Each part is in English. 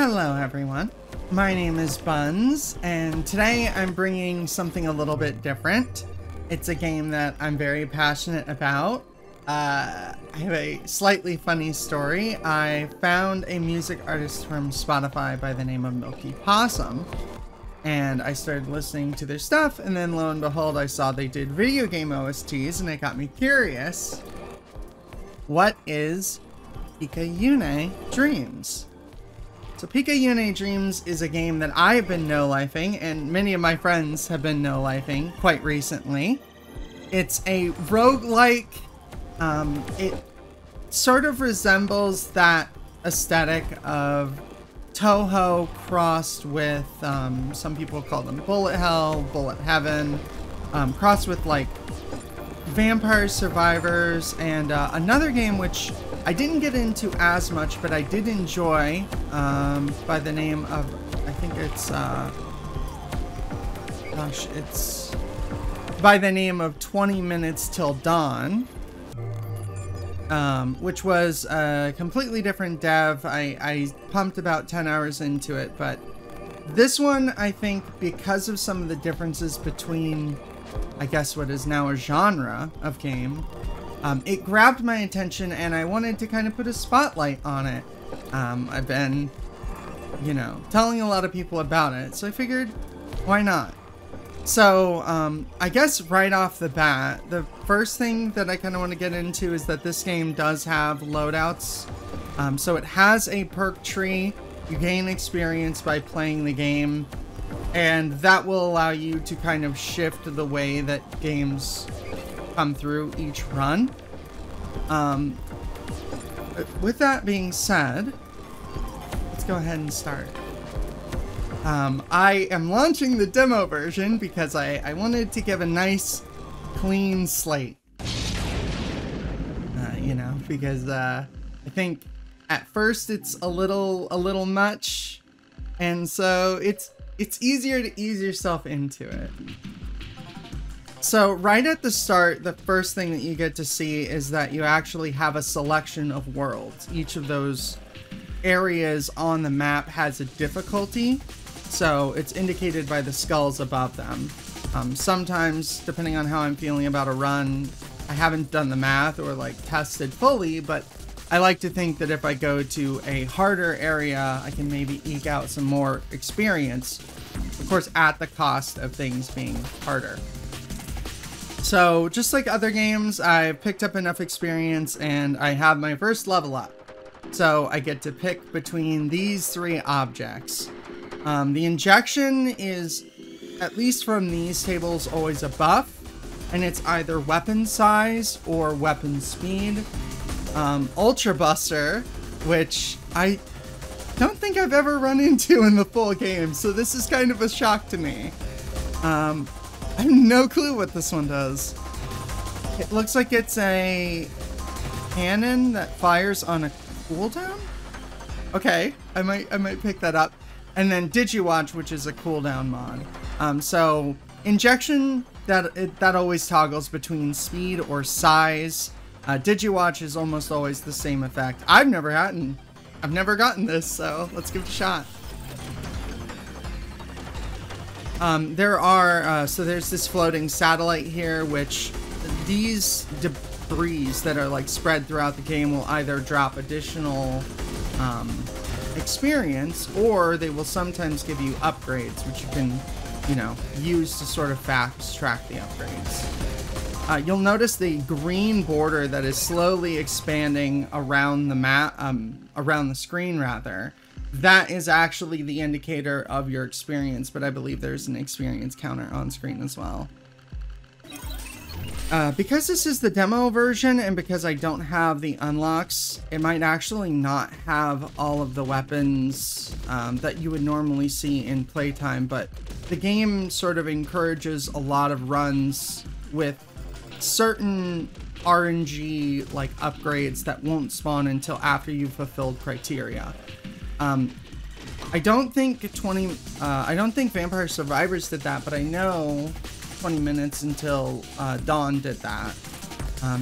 Hello everyone, my name is Buns, and today I'm bringing something a little bit different. It's a game that I'm very passionate about. I have a slightly funny story. I found a music artist from Spotify by the name of Milky Possum, and I started listening to their stuff, and then lo and behold, I saw they did video game OSTs, and it got me curious. What is Picayune Dreams? So Picayune Dreams is a game that I've been no-lifing, and many of my friends have been no-lifing quite recently. It's a roguelike. It sort of resembles that aesthetic of Touhou crossed with, some people call them Bullet Hell, Bullet Heaven, crossed with like Vampire Survivors, and another game which I didn't get into as much, but I did enjoy, by the name of, I think it's, it's by the name of 20 Minutes Till Dawn, which was a completely different dev. I pumped about 10 hours into it, but this one, I think, because of some of the differences between, I guess, what is now a genre of game, it grabbed my attention and I wanted to kind of put a spotlight on it. I've been, you know, telling a lot of people about it, so I figured, why not? So, I guess right off the bat, the first thing that I kind of want to get into is that this game does have loadouts. So it has a perk tree. You gain experience by playing the game, and that will allow you to kind of shift the way that games come through each run. With that being said, let's go ahead and start. I am launching the demo version because I wanted to give a nice clean slate. You know, because I think at first it's a little much, and so it's easier to ease yourself into it. So right at the start, the first thing that you get to see is that you actually have a selection of worlds. Each of those areas on the map has a difficulty, so it's indicated by the skulls above them. Sometimes, depending on how I'm feeling about a run, I haven't done the math or like tested fully, but I like to think that if I go to a harder area, I can maybe eke out some more experience, of course at the cost of things being harder. So just like other games, I've picked up enough experience and I have my first level up. So I get to pick between these three objects. The injection is, at least from these tables, always a buff, and it's either weapon size or weapon speed. Ultra Buster, which I don't think I've ever run into in the full game, so this is kind of a shock to me. I have no clue what this one does. It looks like it's a cannon that fires on a cooldown? Okay, I might pick that up. And then Digiwatch, which is a cooldown mod. So injection, that always toggles between speed or size. Digiwatch is almost always the same effect. I've never gotten this, so let's give it a shot. So there's this floating satellite here, which these debris that are like spread throughout the game will either drop additional experience, or they will sometimes give you upgrades, which you can, you know, use to sort of fast track the upgrades. You'll notice the green border that is slowly expanding around the map, around the screen rather. That is actually the indicator of your experience, but I believe there's an experience counter on screen as well. Because this is the demo version, and because I don't have the unlocks, it might actually not have all of the weapons that you would normally see in playtime, but the game sort of encourages a lot of runs with certain RNG like upgrades that won't spawn until after you've fulfilled criteria. I don't think Vampire Survivors did that, but I know 20 Minutes Until Dawn did that.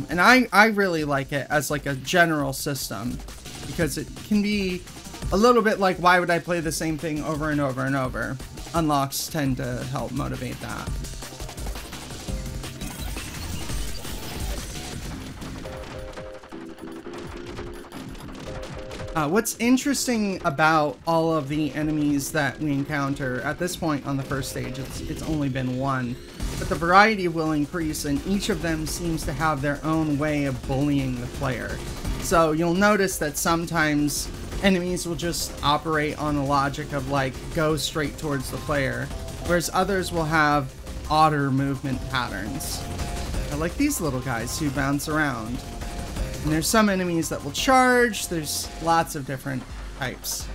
And I really like it as like a general system, because it can be a little bit like, why would I play the same thing over and over and over? Unlocks tend to help motivate that. What's interesting about all of the enemies that we encounter at this point on the first stage, it's only been one, but the variety will increase, and each of them seems to have their own way of bullying the player. So you'll notice that sometimes enemies will just operate on the logic of like, go straight towards the player, whereas others will have odder movement patterns. Like these little guys who bounce around. And there's some enemies that will charge. There's lots of different types.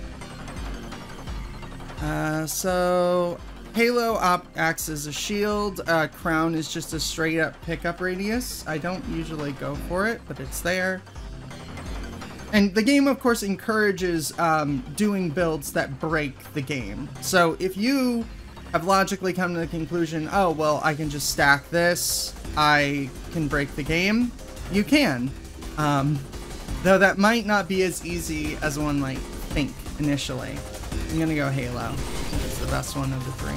So Halo acts as a shield. Crown is just a straight up pickup radius. I don't usually go for it, but it's there. And the game, of course, encourages doing builds that break the game. So if you have logically come to the conclusion, oh, well, I can just stack this, I can break the game, you can. Though that might not be as easy as one might think initially. I'm gonna go Halo. I think it's the best one of the three.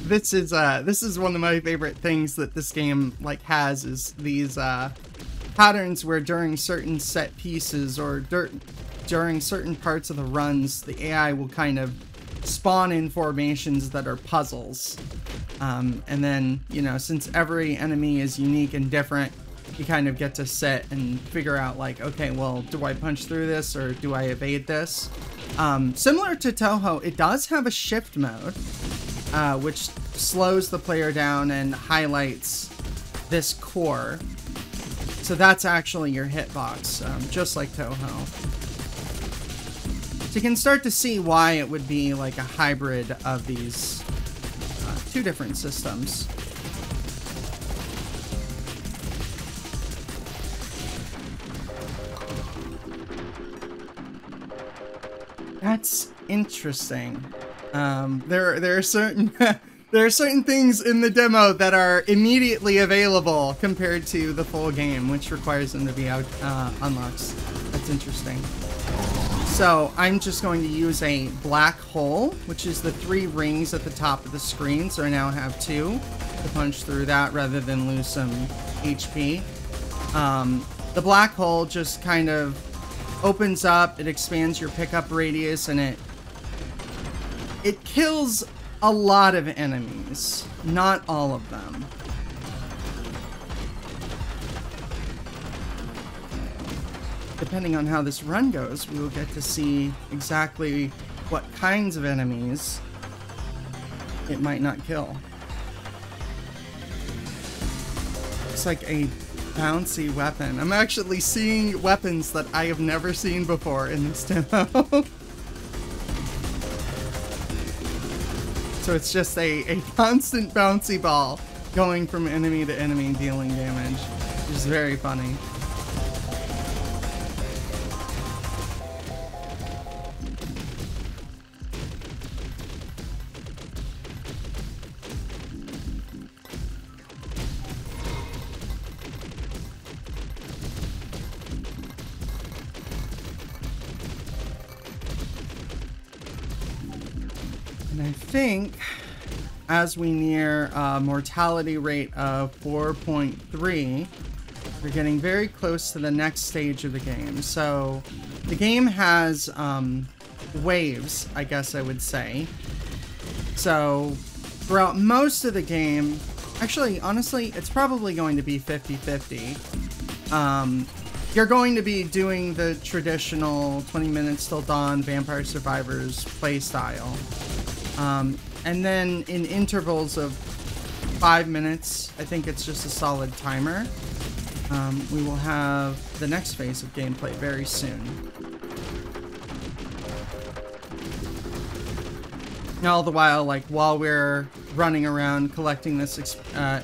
This is one of my favorite things that this game like has, is these patterns where during certain set pieces or during certain parts of the runs, the AI will kind of spawn in formations that are puzzles. And then, you know, since every enemy is unique and different, you kind of get to sit and figure out like, okay, well, do I punch through this or do I evade this? Similar to Touhou, it does have a shift mode, which slows the player down and highlights this core. So that's actually your hitbox, just like Touhou. So you can start to see why it would be like a hybrid of these two different systems. That's interesting. There are certain there are certain things in the demo that are immediately available compared to the full game, which requires them to be out unlocks. That's interesting. So I'm just going to use a black hole, which is the 3 rings at the top of the screen. So I now have 2 to punch through that rather than lose some HP. The black hole just kind of opens up, it expands your pickup radius, and it kills a lot of enemies, not all of them. Depending on how this run goes, we will get to see exactly what kinds of enemies it might not kill. It's like a bouncy weapon. I'm actually seeing weapons that I have never seen before in this demo. So it's just a constant bouncy ball going from enemy to enemy dealing damage, which is very funny. And I think as we near a mortality rate of 4.3, we're getting very close to the next stage of the game. So the game has waves, I guess I would say. So throughout most of the game, actually, honestly, it's probably going to be 50-50. You're going to be doing the traditional 20 minutes till dawn Vampire Survivors playstyle. And then in intervals of 5 minutes, I think it's just a solid timer, we will have the next phase of gameplay very soon. Now, all the while, like, while we're running around collecting this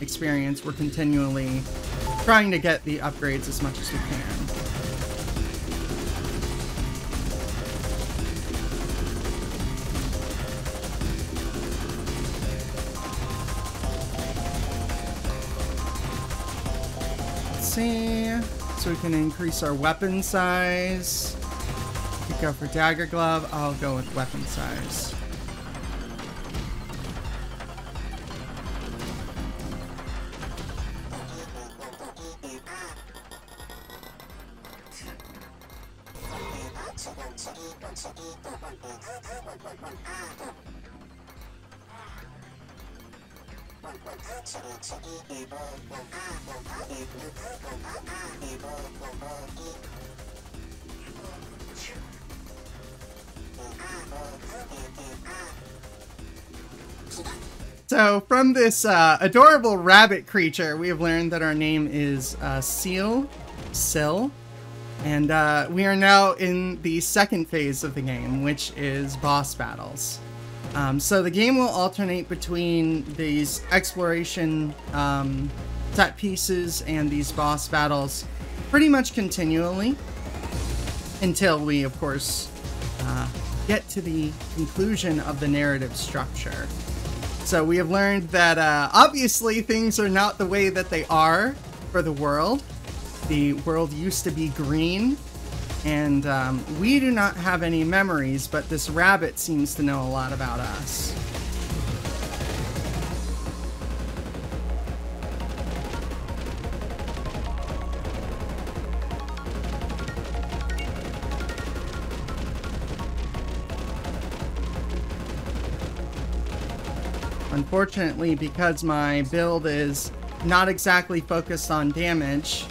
experience, we're continually trying to get the upgrades as much as we can. see. So we can increase our weapon size. You go for dagger glove. I'll go with weapon size. So from this adorable rabbit creature, we have learned that our name is Sill, and we are now in the second phase of the game, which is boss battles. So the game will alternate between these exploration set pieces and these boss battles pretty much continually until we, of course, get to the conclusion of the narrative structure. So we have learned that obviously things are not the way that they are for the world. The world used to be green, and we do not have any memories, but this rabbit seems to know a lot about us. Unfortunately, because my build is not exactly focused on damage,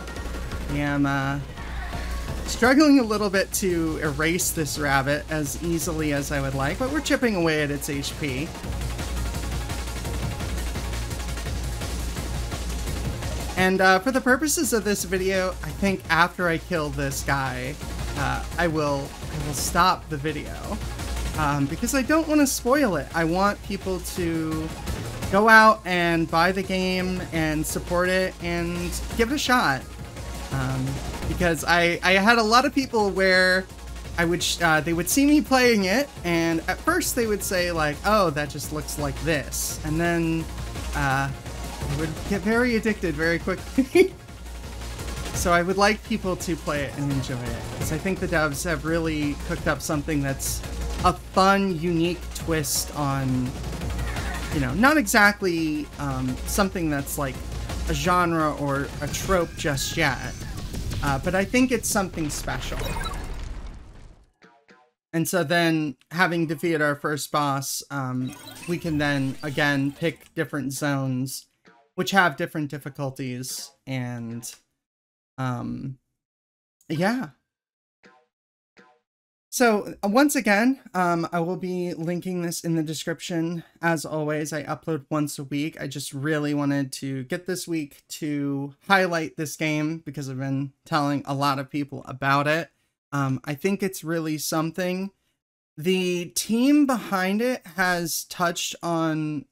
I am struggling a little bit to erase this rabbit as easily as I would like, but we're chipping away at its HP. And for the purposes of this video, I think after I kill this guy, I will stop the video. Because I don't want to spoil it. I want people to go out and buy the game and support it and give it a shot. Because I had a lot of people where I would they would see me playing it, and at first they would say like, "Oh, that just looks like this," and then I would get very addicted very quickly. So I would like people to play it and enjoy it, because I think the devs have really cooked up something that's a fun, unique twist on, you know, not exactly something that's like a genre or a trope just yet, but I think it's something special. And so then, having defeated our first boss, we can then, again, pick different zones, which have different difficulties, and, yeah. So, once again, I will be linking this in the description. As always, I upload once a week. I just really wanted to get this week to highlight this game because I've been telling a lot of people about it. I think it's really something. The team behind it has touched on...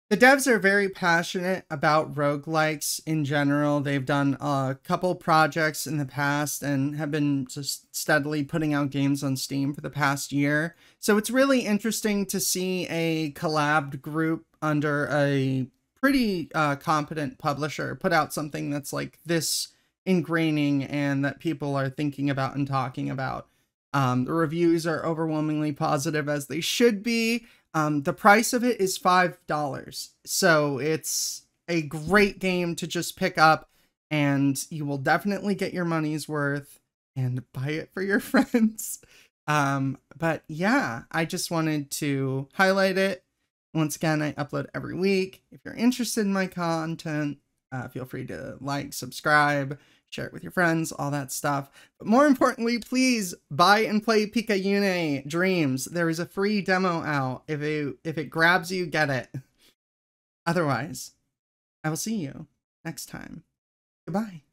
The devs are very passionate about roguelikes in general. They've done a couple projects in the past and have been just steadily putting out games on Steam for the past year. So it's really interesting to see a collabed group under a pretty competent publisher put out something that's like this ingraining and that people are thinking about and talking about. The reviews are overwhelmingly positive, as they should be. The price of it is $5, so it's a great game to just pick up, and you will definitely get your money's worth and buy it for your friends. But yeah, I just wanted to highlight it. Once again, I upload every week. If you're interested in my content, feel free to like, subscribe, share it with your friends, all that stuff. But more importantly, please buy and play Picayune Dreams. There is a free demo out. If it grabs you, get it. Otherwise, I will see you next time. Goodbye.